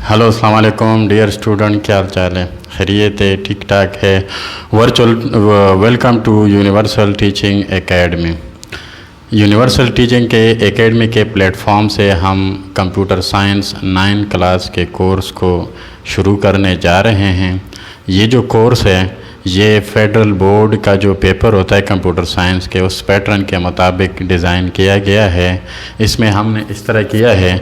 Hello अस्सलाम वालेकुम dear student, क्या हाल चाल है? खैरियत है? ठीक ठाक है? Welcome to universal teaching academy. Universal teaching के एकेडमी के प्लेटफॉर्म से हम कंप्यूटर साइंस 9 क्लास के कोर्स को शुरू करने जा रहे हैं। ये जो कोर्स है ये फेडरल बोर्ड का जो पेपर होता है कंप्यूटर साइंस के, उस पैटर्न के मुताबिक डिज़ाइन किया गया है। इसमें हमने इस तरह किया है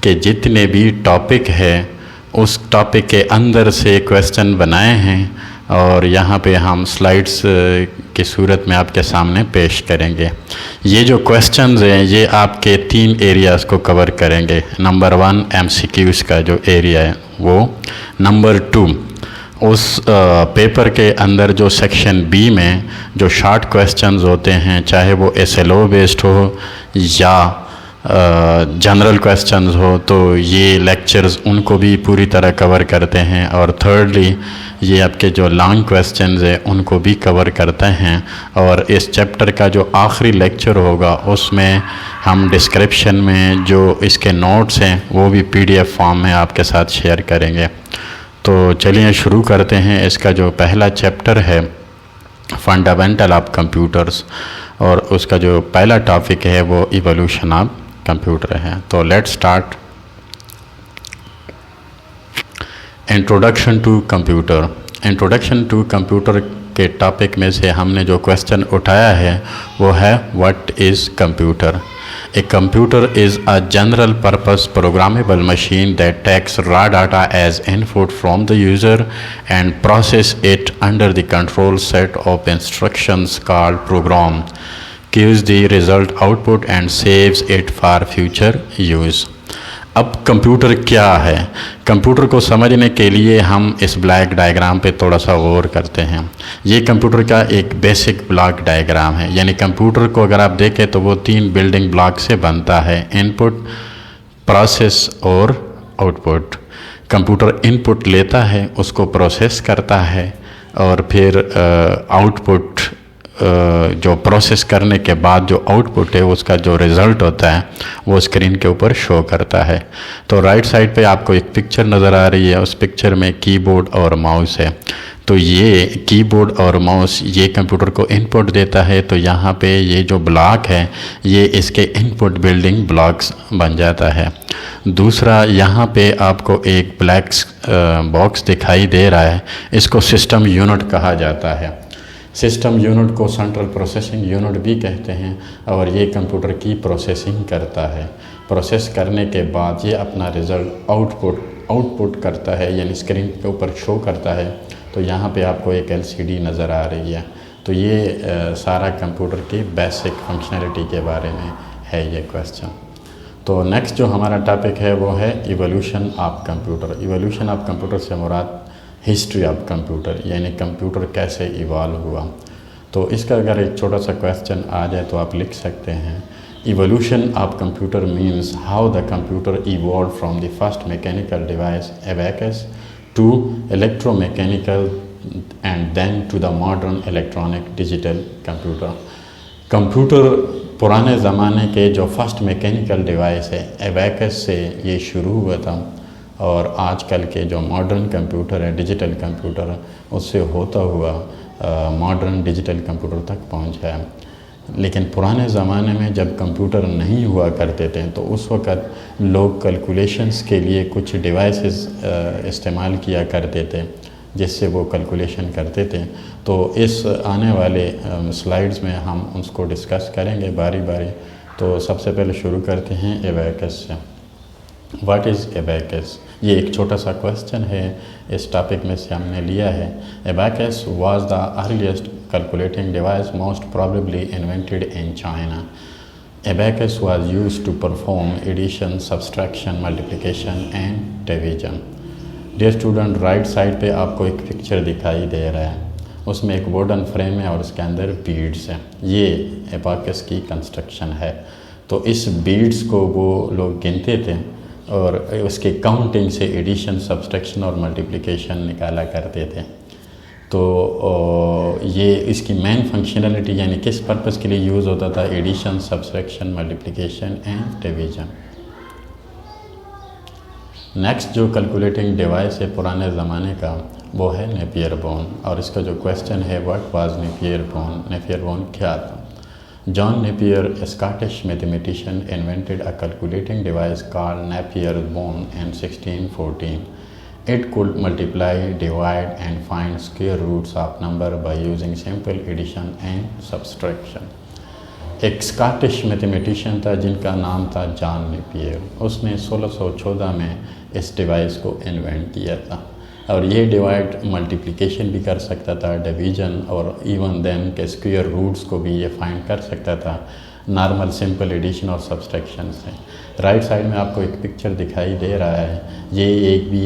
कि जितने भी टॉपिक है उस टॉपिक के अंदर से क्वेश्चन बनाए हैं और यहाँ पे हम स्लाइड्स की सूरत में आपके सामने पेश करेंगे। ये जो क्वेश्चंस हैं ये आपके 3 एरियाज़ को कवर करेंगे। नंबर 1 MCQs का जो एरिया है वो, नंबर 2 उस पेपर के अंदर जो सेक्शन बी में जो शॉर्ट क्वेश्चंस होते हैं, चाहे वो SLO बेस्ड हो या जनरल क्वेश्चंस हो, तो ये लेक्चर्स उनको भी पूरी तरह कवर करते हैं। और थर्डली ये आपके जो लॉन्ग क्वेश्चंस हैं उनको भी कवर करते हैं। और इस चैप्टर का जो आखिरी लेक्चर होगा उसमें हम डिस्क्रिप्शन में जो इसके नोट्स हैं वो भी PDF फॉर्म में आपके साथ शेयर करेंगे। तो चलिए शुरू करते हैं। इसका जो पहला चैप्टर है फंडामेंटल ऑफ कंप्यूटर्स, और उसका जो पहला टॉपिक है वो इवोल्यूशन ऑफ कंप्यूटर है। तो let's start. Introduction to computer. Introduction to computer के टॉपिक में से हमने जो क्वेश्चन उठाया है वो है what is computer. A computer is a general purpose programmable machine that takes raw data as input from the user and process it under the control set of instructions called program, gives the result output and saves it for future use। अब computer क्या है? Computer को समझने के लिए हम इस block diagram पे थोड़ा सा गौर करते हैं। ये कंप्यूटर का एक बेसिक ब्लॉक डायग्राम है, यानी कंप्यूटर को अगर आप देखें तो वो 3 बिल्डिंग ब्लॉक से बनता है, इनपुट, प्रोसेस और आउटपुट। कंप्यूटर इनपुट लेता है, उसको प्रोसेस करता है और फिर आउटपुट जो प्रोसेस करने के बाद जो आउटपुट है उसका जो रिज़ल्ट होता है वो स्क्रीन के ऊपर शो करता है। तो राइट साइड पे आपको एक पिक्चर नज़र आ रही है, उस पिक्चर में कीबोर्ड और माउस है। तो ये कीबोर्ड और माउस ये कंप्यूटर को इनपुट देता है। तो यहाँ पे ये जो ब्लॉक है ये इसके इनपुट बिल्डिंग ब्लॉक्स बन जाता है। दूसरा, यहाँ पे आपको एक ब्लैक बॉक्स दिखाई दे रहा है, इसको सिस्टम यूनिट कहा जाता है। सिस्टम यूनिट को सेंट्रल प्रोसेसिंग यूनिट भी कहते हैं और ये कंप्यूटर की प्रोसेसिंग करता है। प्रोसेस करने के बाद ये अपना रिज़ल्ट आउटपुट करता है, यानी स्क्रीन के ऊपर शो करता है। तो यहाँ पे आपको एक LCD नज़र आ रही है। तो ये सारा कंप्यूटर की बेसिक फंक्शनैलिटी के बारे में है ये क्वेश्चन। तो नेक्स्ट जो हमारा टॉपिक है वो है evolution of computer. Evolution of computer से मुराद हिस्ट्री ऑफ कंप्यूटर, यानी कंप्यूटर कैसे इवॉल्व हुआ। तो इसका अगर एक छोटा सा क्वेश्चन आ जाए तो आप लिख सकते हैं, evolution of computer means how the computer evolve from the first mechanical device abacus to electromechanical and then to the modern electronic digital computer. Computer पुराने ज़माने के जो फर्स्ट मैकेनिकल डिवाइस है एबैकस से ये शुरू हुआ था और आजकल के जो मॉडर्न कंप्यूटर है, डिजिटल कंप्यूटर है, उससे होता हुआ मॉडर्न डिजिटल कंप्यूटर तक पहुंचा है। लेकिन पुराने ज़माने में जब कंप्यूटर नहीं हुआ करते थे तो उस वक़्त लोग कैलकुलेशंस के लिए कुछ डिवाइसेस इस्तेमाल किया करते थे जिससे वो कैलकुलेशन करते थे। तो इस आने वाले स्लाइड्स में हम उसको डिस्कस करेंगे बारी बारी। तो सबसे पहले शुरू करते हैं एबैकस से। What is abacus? ये एक छोटा सा क्वेश्चन है, इस टॉपिक में से हमने लिया है। Abacus was the earliest calculating device most probably invented in China. Abacus was used to perform addition, subtraction, multiplication and division. Dear student, right side पे आपको एक पिक्चर दिखाई दे रहा है, उसमें एक वुडन फ्रेम है और उसके अंदर बीड्स हैं। ये एबैकस की कंस्ट्रक्शन है। तो इस बीड्स को वो लोग गिनते थे और उसके काउंटिंग से एडिशन, सब्सट्रैक्शन और मल्टीप्लिकेशन निकाला करते थे। तो ये इसकी मेन फंक्शनैलिटी यानी किस पर्पस के लिए यूज़ होता था, addition, subtraction, multiplication and division. Next جو کیلکولیٹنگ ڈیوائس ہے پرانے زمانے کا وہ ہے نیپیئر بون، اور اس کا جو کویسچن ہے what was Napier bone, Napier bone کیا تھا؟ John Napier Scottish mathematician invented a calculating device called Napier bone in 1614. It could multiply, divide and find square roots of number by using simple addition and subtraction. ایک Scottish mathematician تھا جن کا نام تھا John Napier, اس نے 1614 میں اس device کو invent کیا تھا، اور یہ ڈیوائڈ ملٹیپلیکیشن بھی کر سکتا تھا، ڈویژن اور ایون دین کے اسکوئر روٹس کو بھی یہ فائنڈ کر سکتا تھا نارمل سمپل ایڈیشن اور سبسٹریکشن سے۔ رائٹ سائڈ میں آپ کو ایک پکچر دکھائی دے رہا ہے، یہ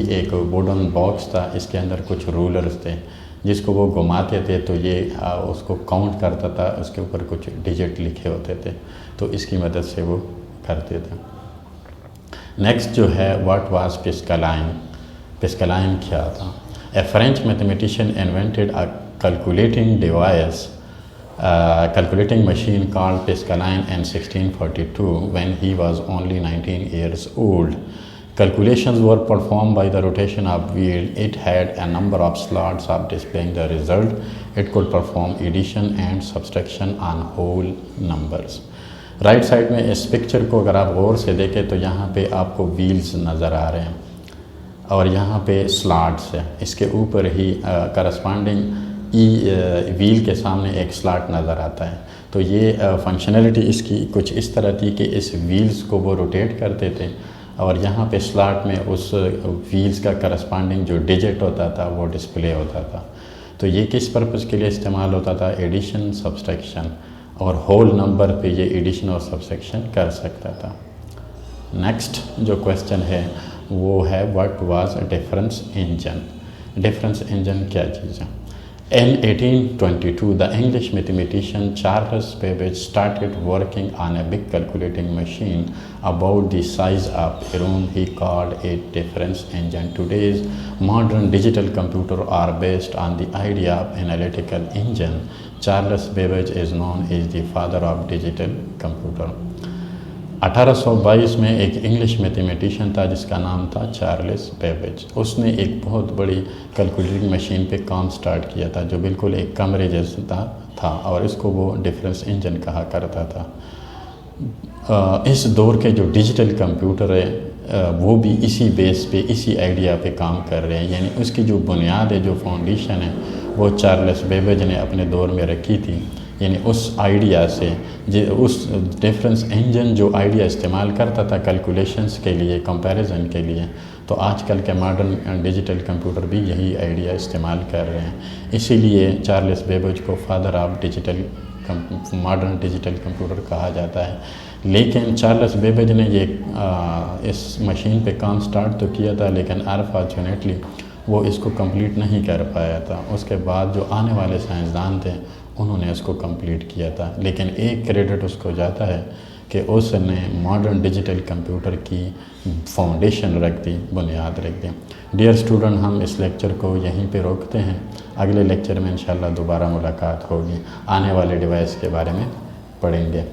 ایک ووڈن باکس تھا، اس کے اندر کچھ رولرز تھے جس کو وہ گھماتے تھے تو یہ اس کو کاؤنٹ کرتا تھا، اس کے اوپر کچھ ڈیجٹ لکھے ہوتے تھے تو اس کی مدد سے وہ کرتے تھے۔ نیکسٹ جو ہے واٹ واز پسکلائن، پسکلائن کیا تھا؟ A French mathematician invented a calculating device calculating machine called Pascaline in 1642 when he was only 19 years old. Calculations were performed by the rotation of wheel. It had a number of slots of displaying the result. It could perform addition and subtraction on whole numbers. Right side میں اس picture کو اگر آپ غور سے دیکھیں تو یہاں پہ آپ کو ویلز نظر آ رہے ہیں اور یہاں پہ سلاٹس ہے، اس کے اوپر ہی کرسپانڈنگ ویل کے سامنے ایک سلاٹ نظر آتا ہے، تو یہ فنکشنلٹی اس کی کچھ اس طرح تھی کہ اس ویلز کو وہ روٹیٹ کرتے تھے اور یہاں پہ سلاٹ میں اس ویلز کا کرسپانڈنگ جو ڈیجٹ ہوتا تھا وہ ڈسپلے ہوتا تھا۔ تو یہ کس پرپز کے لیے استعمال ہوتا تھا؟ ایڈیشن، سبسٹریکشن، اور ہول نمبر پہ یہ ایڈیشن اور سبسٹریکشن کر سکتا تھا۔ نیکسٹ جو کویسچن ہے وہ ہے what was difference engine, difference engine کیا چیز ہے؟ In 1822, the English mathematician Charles Babbage started working on a big calculating machine about the size of a room. He called it difference engine. Today's modern digital computers are based on the idea of analytical engine. Charles Babbage is known as the father of digital computer. 1822 میں ایک English mathematician تھا جس کا نام تھا Charles Babbage. اس نے ایک بہت بڑی کیلکولیٹنگ مشین پہ کام سٹارٹ کیا تھا جو بالکل ایک کمرے جیسا تھا اور اس کو وہ ڈفرنس انجن کہا کرتا تھا۔ اس دور کے جو ڈیجیٹل کمپیوٹر ہے وہ بھی اسی بیس پہ، اسی آئیڈیا پہ کام کر رہے ہیں، یعنی اس کی جو بنیاد ہے، جو فاؤنڈیشن ہے وہ چارلس بیبیج نے اپنے دور میں رکھی تھی۔ یعنی اس آئیڈیا سے اس ڈفرنس انجن جو آئیڈیا استعمال کرتا تھا کیلکولیشنز کے لیے، کمپیریزن کے لیے، تو آج کل کے ماڈرن ڈیجیٹل کمپیوٹر بھی یہی آئیڈیا استعمال کر رہے ہیں۔ اسی لیے چارلس بیبیج کو father of digital modern digital computer کہا جاتا ہے۔ لیکن چارلس بیبیج نے یہ اس مشین پہ کام سٹارٹ تو کیا تھا لیکن انفارچونیٹلی وہ اس کو کمپلیٹ نہیں کر پایا تھا۔ اس کے بعد جو آنے والے سائنسدان تھے انہوں نے اس کو کمپلیٹ کیا تھا، لیکن ایک کریڈٹ اس کو جاتا ہے کہ اس نے ماڈرن ڈیجیٹل کمپیوٹر کی فاؤنڈیشن رکھ دی، بنیاد رکھ دی۔ ڈیئر اسٹوڈنٹ، ہم اس لیکچر کو یہیں پہ روکتے ہیں، اگلے لیکچر میں انشاءاللہ دوبارہ ملاقات ہوگی، آنے والے ڈیوائس کے بارے میں پڑھیں گے۔